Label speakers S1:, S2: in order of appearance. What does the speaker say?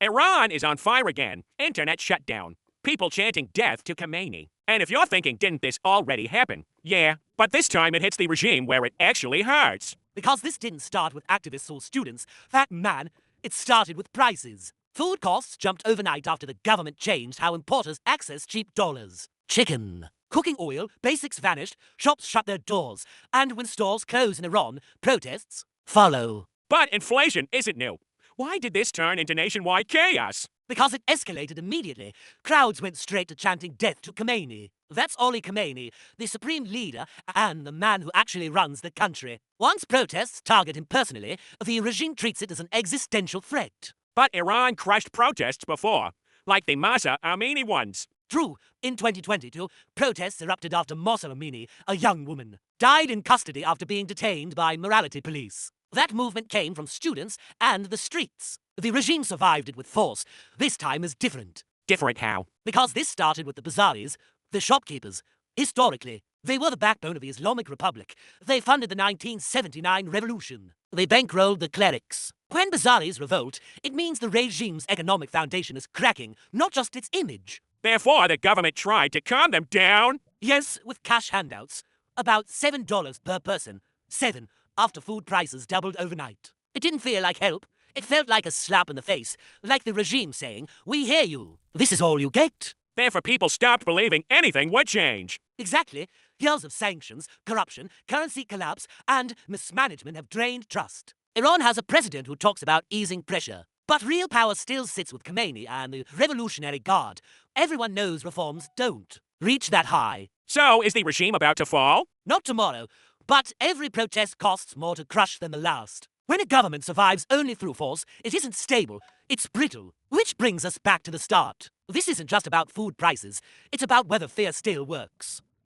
S1: Iran is on fire again. Internet shut down. People chanting death to Khamenei. And if you're thinking, didn't this already happen? Yeah, but this time it hits the regime where it actually hurts.
S2: Because this didn't start with activists or students. Fat man, it started with prices. Food costs jumped overnight after the government changed how importers access cheap dollars. Chicken. Cooking oil, basics vanished, shops shut their doors, and when stores close in Iran, protests follow.
S1: But inflation isn't new. Why did this turn into nationwide chaos?
S2: Because it escalated immediately. Crowds went straight to chanting death to Khamenei. That's Ali Khamenei, the Supreme Leader and the man who actually runs the country. Once protests target him personally, the regime treats it as an existential threat.
S1: But Iran crushed protests before, like the Masa Amini ones.
S2: True, in 2022, protests erupted after Masa Amini, a young woman, died in custody after being detained by morality police. That movement came from students and the streets. The regime survived it with force. This time is different.
S1: Different how?
S2: Because this started with the bazaris, the shopkeepers. Historically, they were the backbone of the Islamic Republic. They funded the 1979 revolution. They bankrolled the clerics. When bazaris revolt, it means the regime's economic foundation is cracking, not just its image.
S1: Therefore, the government tried to calm them down.
S2: Yes, with cash handouts. About $7 per person. 7, after food prices doubled overnight. It didn't feel like help. It felt like a slap in the face, like the regime saying, "We hear you. This is all you get."
S1: Therefore, people stopped believing anything would change.
S2: Exactly. Years of sanctions, corruption, currency collapse, and mismanagement have drained trust. Iran has a president who talks about easing pressure. But real power still sits with Khamenei and the Revolutionary Guard. Everyone knows reforms don't reach that high.
S1: So, is the regime about to fall?
S2: Not tomorrow, but every protest costs more to crush than the last. When a government survives only through force, it isn't stable, it's brittle. Which brings us back to the start. This isn't just about food prices, it's about whether fear still works.